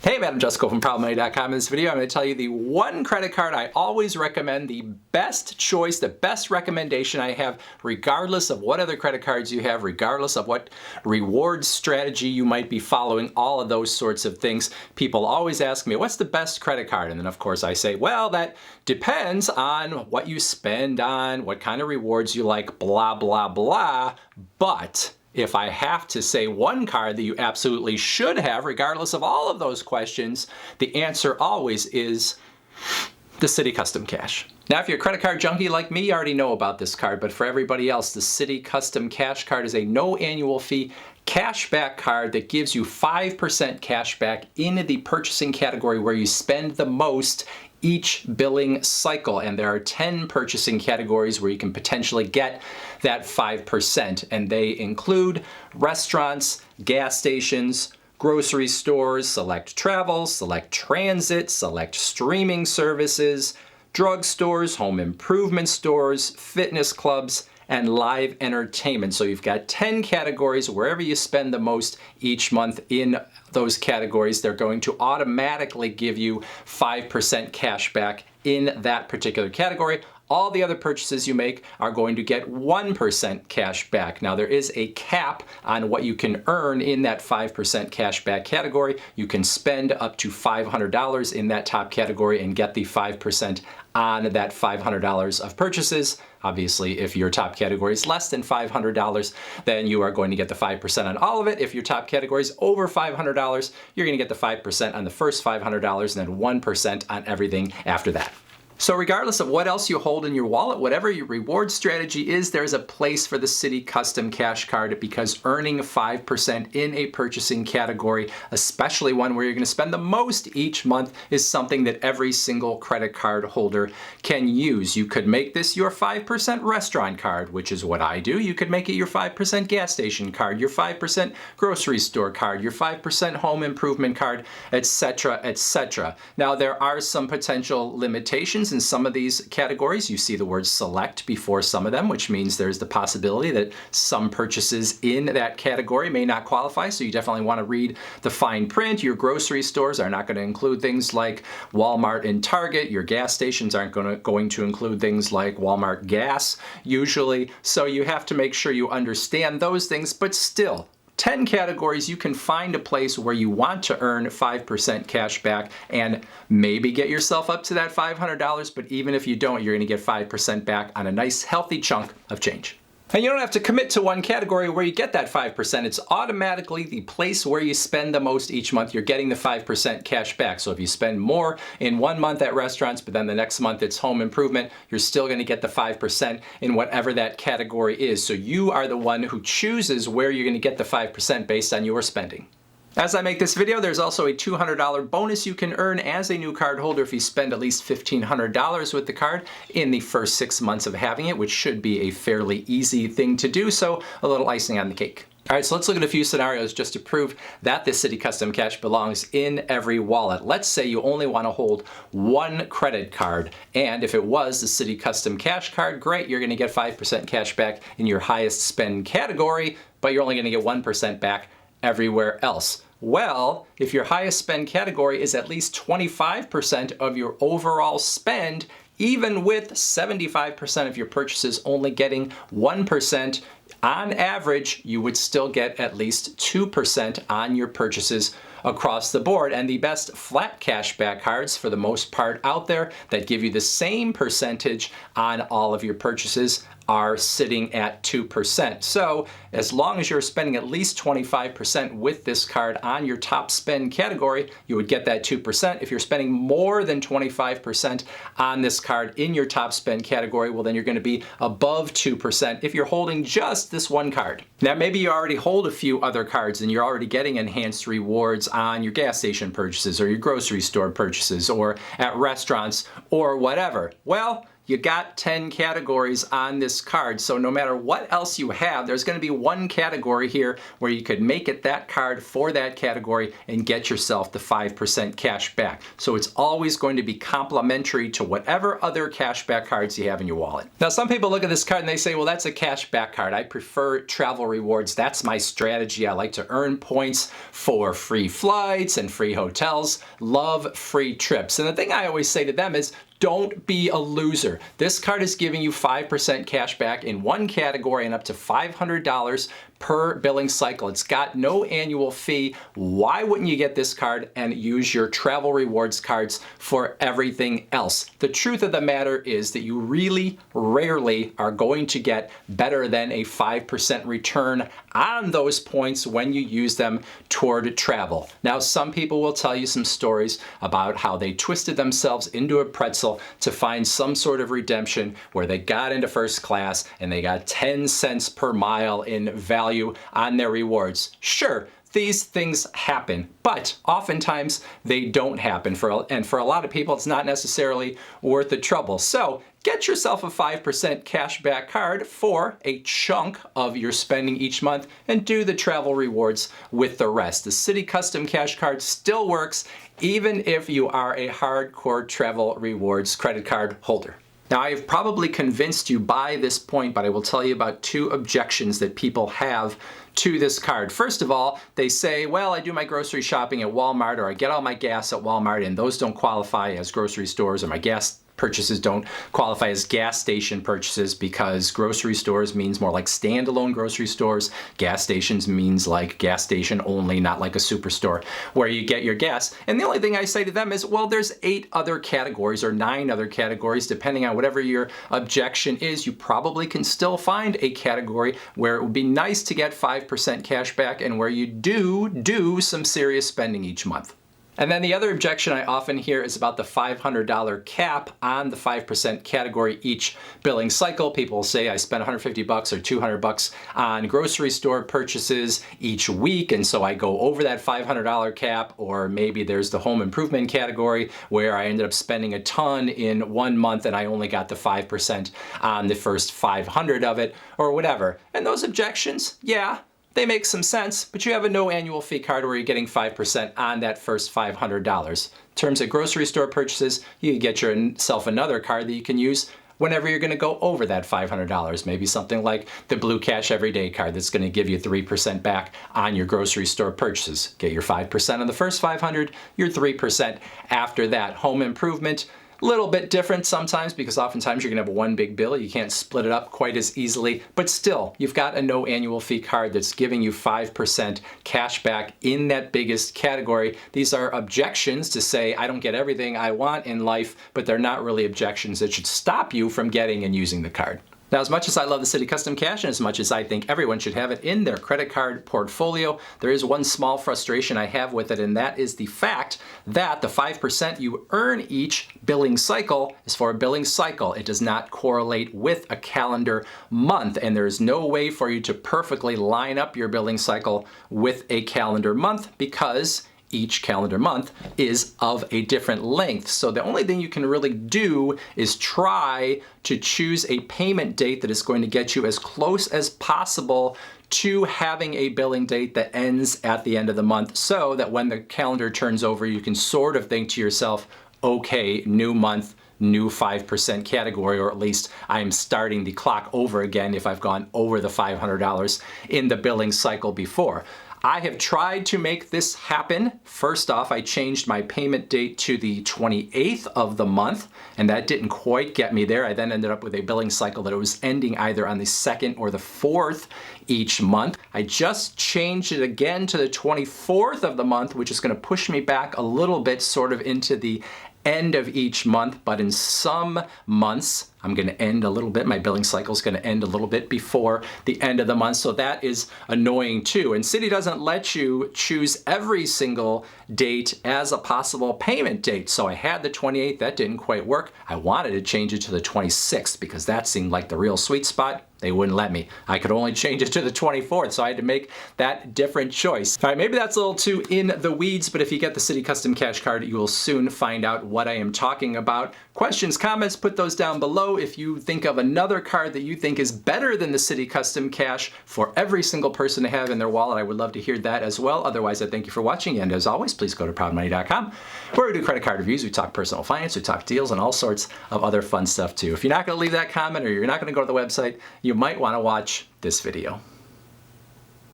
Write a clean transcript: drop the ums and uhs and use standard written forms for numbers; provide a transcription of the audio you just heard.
Hey, I'm Jusko from ProbableMoney.com. In this video, I'm going to tell you the one credit card I always recommend, the best choice, the best recommendation I have, regardless of what other credit cards you have, regardless of what reward strategy you might be following, all of those sorts of things. People always ask me, what's the best credit card? And then, of course, I say, well, that depends on what you spend on, what kind of rewards you like, blah, blah, blah. But if I have to say one card that you absolutely should have, regardless of all of those questions, the answer always is the Citi Custom Cash. Now, if you're a credit card junkie like me, you already know about this card, but for everybody else, the Citi Custom Cash card is a no annual fee cashback card that gives you 5% cashback in the purchasing category where you spend the most each billing cycle. And there are 10 purchasing categories where you can potentially get that 5%. And they include restaurants, gas stations, grocery stores, select travel, select transit, select streaming services, drugstores, home improvement stores, fitness clubs, and live entertainment. So you've got 10 categories. Wherever you spend the most each month in those categories, they're going to automatically give you 5% cash back in that particular category. All the other purchases you make are going to get 1% cash back. Now, there is a cap on what you can earn in that 5% cash back category. You can spend up to $500 in that top category and get the 5% on that $500 of purchases. Obviously, if your top category is less than $500, then you are going to get the 5% on all of it. If your top category is over $500, you're going to get the 5% on the first $500 and then 1% on everything after that. So regardless of what else you hold in your wallet, whatever your reward strategy is, there's a place for the Citi Custom Cash card, because earning 5% in a purchasing category, especially one where you're going to spend the most each month, is something that every single credit card holder can use. You could make this your 5% restaurant card, which is what I do. You could make it your 5% gas station card, your 5% grocery store card, your 5% home improvement card, etc., etc. Now, there are some potential limitations in some of these categories. You see the word select before some of them, which means there's the possibility that some purchases in that category may not qualify. So you definitely want to read the fine print. Your grocery stores are not going to include things like Walmart and Target. Your gas stations aren't going to include things like Walmart gas usually. So you have to make sure you understand those things, but still, 10 categories, you can find a place where you want to earn 5% cash back and maybe get yourself up to that $500, but even if you don't, you're going to get 5% back on a nice healthy chunk of change. And you don't have to commit to one category where you get that 5%. It's automatically the place where you spend the most each month. You're getting the 5% cash back. So if you spend more in one month at restaurants, but then the next month it's home improvement, you're still going to get the 5% in whatever that category is. So you are the one who chooses where you're going to get the 5% based on your spending. As I make this video, there's also a $200 bonus you can earn as a new card holder if you spend at least $1,500 with the card in the first 6 months of having it, which should be a fairly easy thing to do, so a little icing on the cake. All right, so let's look at a few scenarios just to prove that the Citi Custom Cash belongs in every wallet. Let's say you only want to hold one credit card, and if it was the Citi Custom Cash card, great, you're going to get 5% cash back in your highest spend category, but you're only going to get 1% back everywhere else. Well, if your highest spend category is at least 25% of your overall spend, even with 75% of your purchases only getting 1%, on average, you would still get at least 2% on your purchases across the board. And the best flat cashback cards, for the most part out there, that give you the same percentage on all of your purchases are sitting at 2%. So as long as you're spending at least 25% with this card on your top spend category, you would get that 2%. If you're spending more than 25% on this card in your top spend category, well, then you're going to be above 2% if you're holding just this one card. Now, maybe you already hold a few other cards and you're already getting enhanced rewards on your gas station purchases or your grocery store purchases or at restaurants or whatever. Well, you got 10 categories on this card. So no matter what else you have, there's going to be one category here where you could make it that card for that category and get yourself the 5% cash back. So it's always going to be complementary to whatever other cashback cards you have in your wallet. Now, some people look at this card and they say, well, that's a cashback card. I prefer travel rewards. That's my strategy. I like to earn points for free flights and free hotels. Love free trips. And the thing I always say to them is, don't be a loser. This card is giving you 5% cash back in one category and up to $500 per billing cycle. It's got no annual fee. Why wouldn't you get this card and use your travel rewards cards for everything else? The truth of the matter is that you really rarely are going to get better than a 5% return on those points when you use them toward travel. Now, some people will tell you some stories about how they twisted themselves into a pretzel to find some sort of redemption where they got into first class and they got 10 cents per mile in value on their rewards. Sure, these things happen, but oftentimes they don't happen. And for a lot of people, it's not necessarily worth the trouble. So get yourself a 5% cashback card for a chunk of your spending each month and do the travel rewards with the rest. The Citi Custom Cash Card still works even if you are a hardcore travel rewards credit card holder. Now, I've probably convinced you by this point, but I will tell you about two objections that people have to this card. First of all, they say, well, I do my grocery shopping at Walmart, or I get all my gas at Walmart, and those don't qualify as grocery stores, or my gas purchases don't qualify as gas station purchases because grocery stores means more like standalone grocery stores. Gas stations means like gas station only, not like a superstore where you get your gas. And the only thing I say to them is, well, there's 8 other categories or 9 other categories, depending on whatever your objection is. You probably can still find a category where it would be nice to get 5% cash back and where you do some serious spending each month. And then the other objection I often hear is about the $500 cap on the 5% category each billing cycle. People will say I spend $150 or $200 on grocery store purchases each week, and so I go over that $500 cap. Or maybe there's the home improvement category where I ended up spending a ton in one month and I only got the 5% on the first 500 of it, or whatever. And those objections, yeah, they make some sense, but you have a no annual fee card where you're getting 5% on that first $500. In terms of grocery store purchases, you get yourself another card that you can use whenever you're going to go over that $500. Maybe something like the Blue Cash Everyday card that's going to give you 3% back on your grocery store purchases. Get your 5% on the first 500, your 3% after that. Home improvement, little bit different sometimes because oftentimes you're gonna have one big bill. You can't split it up quite as easily, but still, you've got a no annual fee card that's giving you 5% cash back in that biggest category. These are objections to say, I don't get everything I want in life, but they're not really objections that should stop you from getting and using the card. Now, as much as I love the Citi Custom Cash and as much as I think everyone should have it in their credit card portfolio, there is one small frustration I have with it, and that is the fact that the 5% you earn each billing cycle is for a billing cycle. It does not correlate with a calendar month, and there is no way for you to perfectly line up your billing cycle with a calendar month because each calendar month is of a different length. So the only thing you can really do is try to choose a payment date that is going to get you as close as possible to having a billing date that ends at the end of the month, so that when the calendar turns over, you can sort of think to yourself, okay, new month, new 5% category, or at least I'm starting the clock over again if I've gone over the $500 in the billing cycle before. I have tried to make this happen. First off, I changed my payment date to the 28th of the month, and that didn't quite get me there. I then ended up with a billing cycle that it was ending either on the 2nd or the 4th each month. I just changed it again to the 24th of the month, which is going to push me back a little bit sort of into the end of each month, but in some months I'm going to end a little bit. My billing cycle is going to end a little bit before the end of the month, so that is annoying too. And Citi doesn't let you choose every single date as a possible payment date. So I had the 28th, that didn't quite work. I wanted to change it to the 26th because that seemed like the real sweet spot. They wouldn't let me. I could only change it to the 24th, so I had to make that different choice. All right, maybe that's a little too in the weeds, but if you get the Citi Custom Cash Card, you will soon find out what I am talking about. Questions, comments, put those down below. below if you think of another card that you think is better than the Citi Custom Cash for every single person to have in their wallet. I would love to hear that as well. Otherwise, I thank you for watching, and as always, please go to proudmoney.com, where we do credit card reviews, we talk personal finance, we talk deals, and all sorts of other fun stuff too. If you're not going to leave that comment or you're not going to go to the website, you might want to watch this video.